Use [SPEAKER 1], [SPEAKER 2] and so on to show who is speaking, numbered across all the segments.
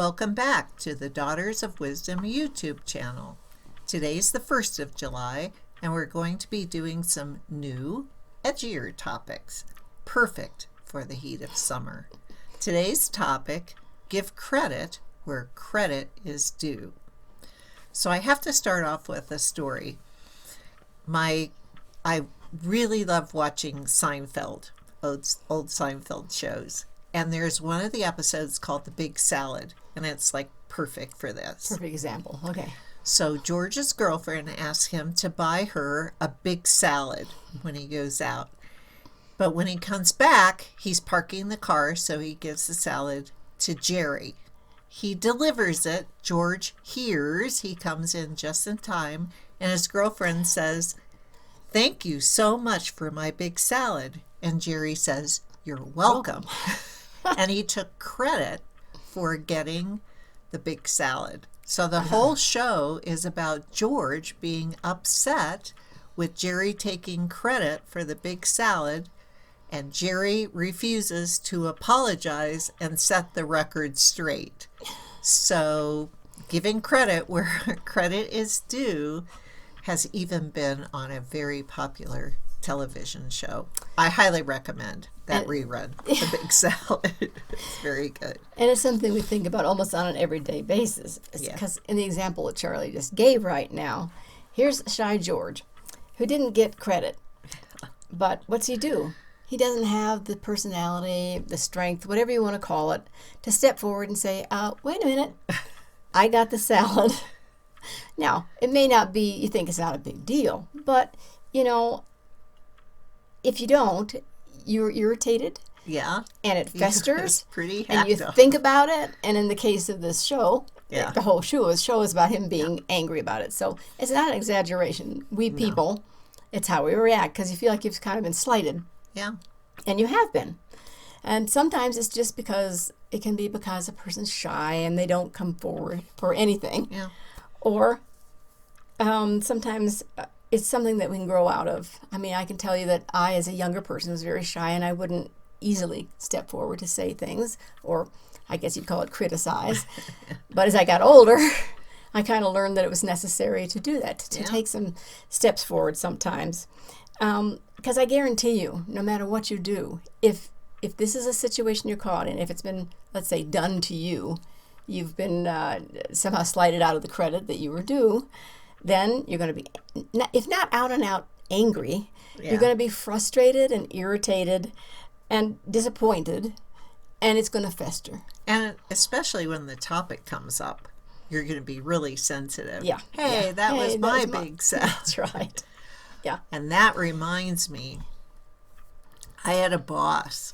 [SPEAKER 1] Welcome back to the Daughters of Wisdom YouTube channel. Today's the 1st of July, and we're going to be doing some new, edgier topics, perfect for the heat of summer. Today's topic, give credit where credit is due. So I have to start off with a story. I really love watching Seinfeld, old Seinfeld shows. And there's one of the episodes called The Big Salad, and it's like perfect for this.
[SPEAKER 2] Perfect example. Okay.
[SPEAKER 1] So George's girlfriend asks him to buy her a big salad when he goes out. But when he comes back, he's parking the car, so he gives the salad to Jerry. He delivers it. George hears. He comes in just in time, and his girlfriend says, "Thank you so much for my big salad." And Jerry says, "You're welcome." And he took credit for getting the big salad. So the whole show is about George being upset with Jerry taking credit for the big salad, and Jerry refuses to apologize and set the record straight. So giving credit where credit is due has even been on a very popular television show. I highly recommend that rerun, The Big Salad. It's very good.
[SPEAKER 2] And it's something we think about almost on an everyday basis. Because in the example that Charlie just gave right now, here's Shy George, who didn't get credit. But what's he do? He doesn't have the personality, the strength, whatever you want to call it, to step forward and say, wait a minute, I got the salad. Now, it may not be, you think it's not a big deal, but, if you don't, you're irritated.
[SPEAKER 1] Yeah.
[SPEAKER 2] And it festers.
[SPEAKER 1] Pretty
[SPEAKER 2] and you think about it. And in the case of this show, the whole show is about him being angry about it. So it's not an exaggeration. We people, it's how we react because you feel like you've kind of been slighted.
[SPEAKER 1] Yeah. And
[SPEAKER 2] you have been. And sometimes it's just because it can be because a person's shy and they don't come forward for anything.
[SPEAKER 1] Yeah.
[SPEAKER 2] Or sometimes it's something that we can grow out of. I mean, I can tell you that I, as a younger person, was very shy and I wouldn't easily step forward to say things, or I guess you'd call it criticize. But as I got older, I kind of learned that it was necessary to do that, to take some steps forward sometimes. Because I guarantee you, no matter what you do, if this is a situation you're caught in, if it's been, let's say, done to you, you've been somehow slighted out of the credit that you were due, then you're going to be, if not out and out angry, you're going to be frustrated and irritated and disappointed, and it's going to fester.
[SPEAKER 1] And especially when the topic comes up, you're going to be really sensitive.
[SPEAKER 2] Yeah.
[SPEAKER 1] Hey, that was my big salad.
[SPEAKER 2] That's right. Yeah.
[SPEAKER 1] And that reminds me, I had a boss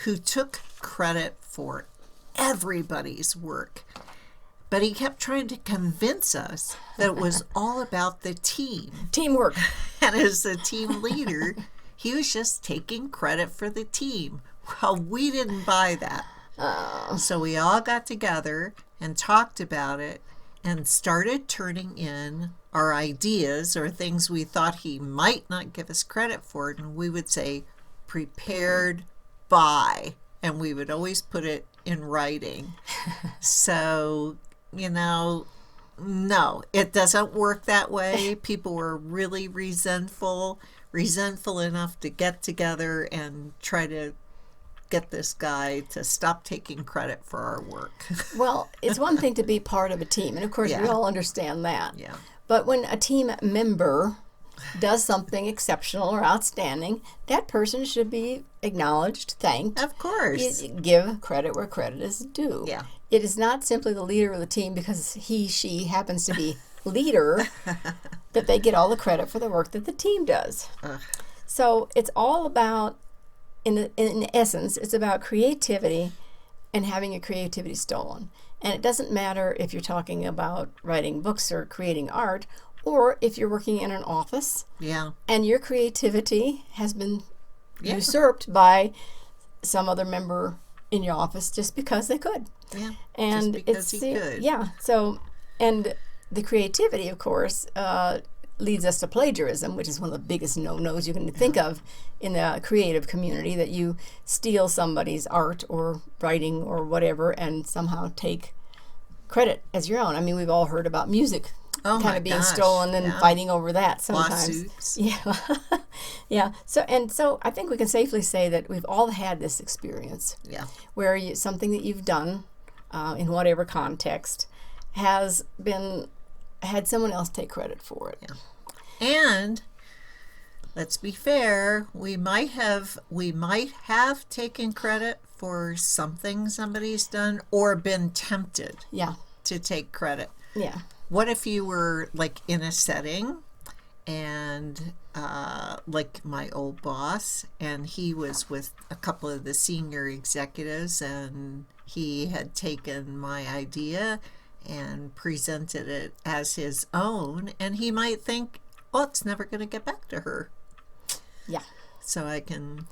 [SPEAKER 1] who took credit for everybody's work. But he kept trying to convince us that it was all about the team.
[SPEAKER 2] Teamwork.
[SPEAKER 1] And as the team leader, he was just taking credit for the team. Well, we didn't buy that. So we all got together and talked about it and started turning in our ideas or things we thought he might not give us credit for. And we would say, prepared by. And we would always put it in writing. So... no, it doesn't work that way. People were really resentful enough to get together and try to get this guy to stop taking credit for our work.
[SPEAKER 2] Well, it's one thing to be part of a team, and of course we all understand that.
[SPEAKER 1] Yeah.
[SPEAKER 2] But when a team member does something exceptional or outstanding, that person should be acknowledged, thanked.
[SPEAKER 1] Of course.
[SPEAKER 2] You give credit where credit is due.
[SPEAKER 1] Yeah.
[SPEAKER 2] It is not simply the leader of the team because she happens to be leader that they get all the credit for the work that the team does. So it's all about, in essence, it's about creativity and having your creativity stolen. And it doesn't matter if you're talking about writing books or creating art, or if you're working in an office and your creativity has been usurped by some other member in your office just because they could.
[SPEAKER 1] Yeah,
[SPEAKER 2] and
[SPEAKER 1] just because he could.
[SPEAKER 2] Yeah, so, and the creativity, of course, leads us to plagiarism, which is one of the biggest no-nos you can think of in the creative community, that you steal somebody's art or writing or whatever and somehow take credit as your own. I mean, we've all heard about music
[SPEAKER 1] Oh
[SPEAKER 2] kind
[SPEAKER 1] my
[SPEAKER 2] of being
[SPEAKER 1] gosh.
[SPEAKER 2] stolen and
[SPEAKER 1] Yeah.
[SPEAKER 2] fighting over that sometimes.
[SPEAKER 1] Lawsuits.
[SPEAKER 2] Yeah. Yeah. So I think we can safely say that we've all had this experience
[SPEAKER 1] Yeah.
[SPEAKER 2] where something that you've done in whatever context has been had someone else take credit for it.
[SPEAKER 1] Yeah. And let's be fair, we might have taken credit for something somebody's done or been tempted
[SPEAKER 2] Yeah.
[SPEAKER 1] to take credit.
[SPEAKER 2] Yeah.
[SPEAKER 1] What if you were like in a setting and like my old boss, and he was with a couple of the senior executives, and he had taken my idea and presented it as his own, and he might think, well, it's never going to get back to her,
[SPEAKER 2] Yeah.
[SPEAKER 1] so I can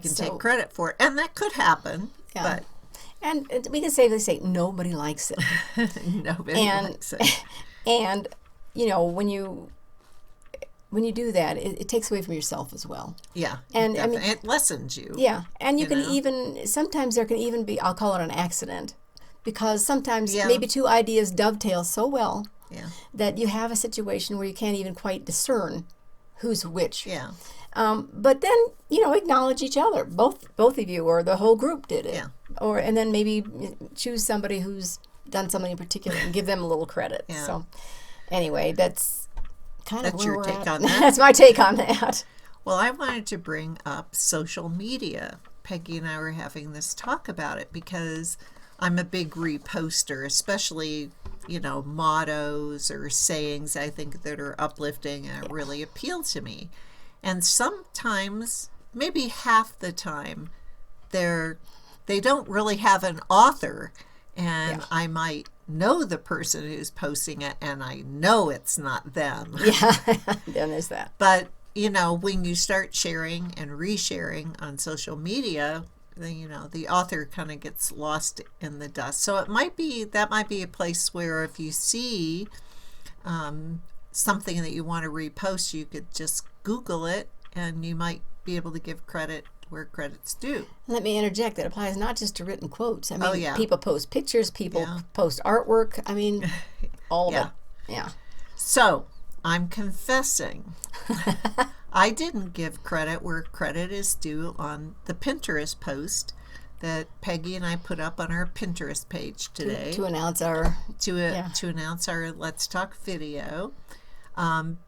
[SPEAKER 2] So-
[SPEAKER 1] take credit for it, and that could happen.
[SPEAKER 2] Yeah. And we can safely say nobody likes it.
[SPEAKER 1] But nobody
[SPEAKER 2] And-
[SPEAKER 1] likes it.
[SPEAKER 2] And you know, when you do that, it takes away from yourself as well.
[SPEAKER 1] Yeah,
[SPEAKER 2] And, I mean-
[SPEAKER 1] it lessens you.
[SPEAKER 2] Yeah, and you
[SPEAKER 1] You
[SPEAKER 2] can
[SPEAKER 1] know?
[SPEAKER 2] even sometimes there can even be, I'll call it an accident, because sometimes
[SPEAKER 1] Yeah.
[SPEAKER 2] maybe two ideas dovetail so well
[SPEAKER 1] Yeah,
[SPEAKER 2] that you have a situation where you can't even quite discern who's which.
[SPEAKER 1] yeah,
[SPEAKER 2] But then acknowledge each other. Both of you or the whole group did it.
[SPEAKER 1] Yeah.
[SPEAKER 2] And then maybe choose somebody who's done something in particular and give them a little credit.
[SPEAKER 1] Yeah.
[SPEAKER 2] So anyway, that's kind of
[SPEAKER 1] That's
[SPEAKER 2] where
[SPEAKER 1] your
[SPEAKER 2] we're
[SPEAKER 1] take
[SPEAKER 2] at.
[SPEAKER 1] on that?
[SPEAKER 2] That's my take on that.
[SPEAKER 1] Well, I wanted to bring up social media. Peggy and I were having this talk about it because I'm a big reposter, especially, mottos or sayings I think that are uplifting and it really appeal to me. And sometimes, maybe half the time, they don't really have an author, and
[SPEAKER 2] Yeah.
[SPEAKER 1] I might know the person who's posting it, and I know it's not them.
[SPEAKER 2] Yeah, then there's that.
[SPEAKER 1] But, when you start sharing and resharing on social media, then, the author kind of gets lost in the dust. So that might be a place where if you see something that you want to repost, you could just Google it, and you might be able to give credit where credit's due.
[SPEAKER 2] Let me interject. That applies not just to written quotes. I mean,
[SPEAKER 1] Oh, yeah.
[SPEAKER 2] people post pictures, people
[SPEAKER 1] Yeah.
[SPEAKER 2] post artwork. I mean, all of
[SPEAKER 1] Yeah.
[SPEAKER 2] it. Yeah.
[SPEAKER 1] So I'm confessing. I didn't give credit where credit is due on the Pinterest post that Peggy and I put up on our Pinterest page today
[SPEAKER 2] To announce our
[SPEAKER 1] to announce our Let's Talk video,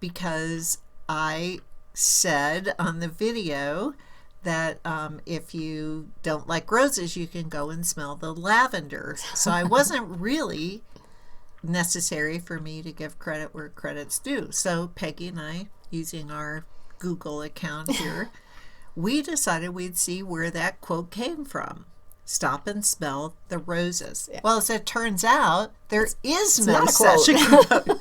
[SPEAKER 1] because I said on the video that if you don't like roses, you can go and smell the lavender. So I wasn't really necessary for me to give credit where credit's due. So Peggy and I, using our Google account here, we decided we'd see where that quote came from. Stop and smell the roses.
[SPEAKER 2] Yeah.
[SPEAKER 1] Well, as it turns out, there is no
[SPEAKER 2] not a
[SPEAKER 1] such a
[SPEAKER 2] quote.
[SPEAKER 1] quote.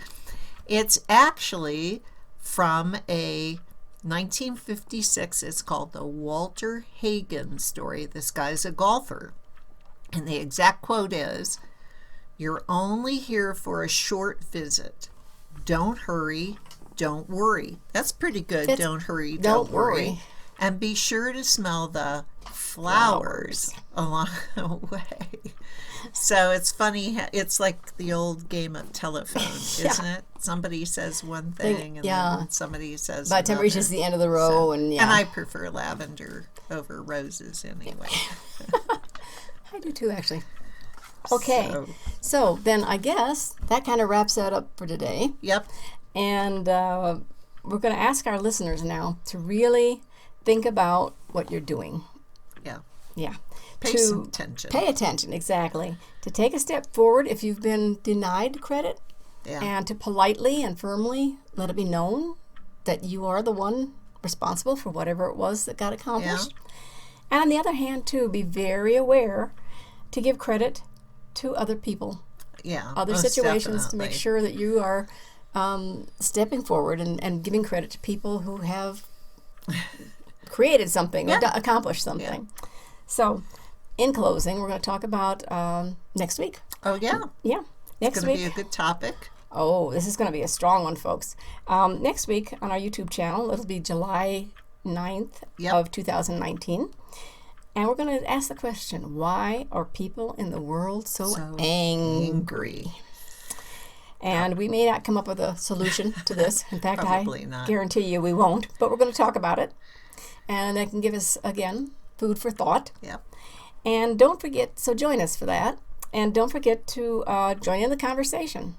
[SPEAKER 1] It's actually from a 1956. It's called the Walter Hagen story. This guy's a golfer. And the exact quote is, "You're only here for a short visit. Don't hurry. Don't worry." That's pretty good.
[SPEAKER 2] It's-
[SPEAKER 1] Don't hurry.
[SPEAKER 2] don't
[SPEAKER 1] Don't worry.
[SPEAKER 2] worry.
[SPEAKER 1] And be sure to smell the flowers along the way. So it's funny. It's like the old game of telephone,
[SPEAKER 2] Yeah.
[SPEAKER 1] isn't it? Somebody says one thing, and
[SPEAKER 2] yeah.
[SPEAKER 1] then somebody says
[SPEAKER 2] by the time it
[SPEAKER 1] another.
[SPEAKER 2] reaches the end of the row, and yeah,
[SPEAKER 1] And I prefer lavender over roses anyway.
[SPEAKER 2] I do too, actually. Okay,
[SPEAKER 1] So,
[SPEAKER 2] so then I guess that kind of wraps that up for today.
[SPEAKER 1] yep.
[SPEAKER 2] And we're going to ask our listeners now to really think about what you're doing.
[SPEAKER 1] Yeah.
[SPEAKER 2] Yeah.
[SPEAKER 1] Pay some attention.
[SPEAKER 2] Pay attention, exactly. To take a step forward if you've been denied credit,
[SPEAKER 1] Yeah.
[SPEAKER 2] and to politely and firmly let it be known that you are the one responsible for whatever it was that got accomplished. And on the other hand, too, be very aware to give credit to other people,
[SPEAKER 1] Yeah.
[SPEAKER 2] other
[SPEAKER 1] most
[SPEAKER 2] situations, to make
[SPEAKER 1] definitely.
[SPEAKER 2] sure that you are stepping forward and giving credit to people who have created something or accomplished something. So, in closing, we're going to talk about next week.
[SPEAKER 1] Oh, yeah.
[SPEAKER 2] Yeah, next
[SPEAKER 1] It's going
[SPEAKER 2] week.
[SPEAKER 1] to be a good topic.
[SPEAKER 2] Oh, this is going to be a strong one, folks. Next week on our YouTube channel, it'll be July 9th
[SPEAKER 1] Yep.
[SPEAKER 2] of 2019. And we're going to ask the question, why are people in the world so angry? And we may not come up with a solution to this. In fact,
[SPEAKER 1] Probably not.
[SPEAKER 2] Guarantee you we won't. But we're going to talk about it. And that can give us, again, food for thought.
[SPEAKER 1] Yep.
[SPEAKER 2] And don't forget, so join us for that. And don't forget to join in the conversation.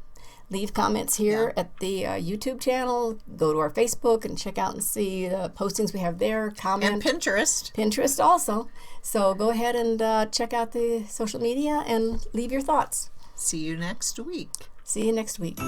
[SPEAKER 2] Leave comments here at the YouTube channel. Go to our Facebook and check out and see the postings we have there. Comment.
[SPEAKER 1] And Pinterest.
[SPEAKER 2] Pinterest also. So go ahead and check out the social media and leave your thoughts.
[SPEAKER 1] See you next week.
[SPEAKER 2] See you next week.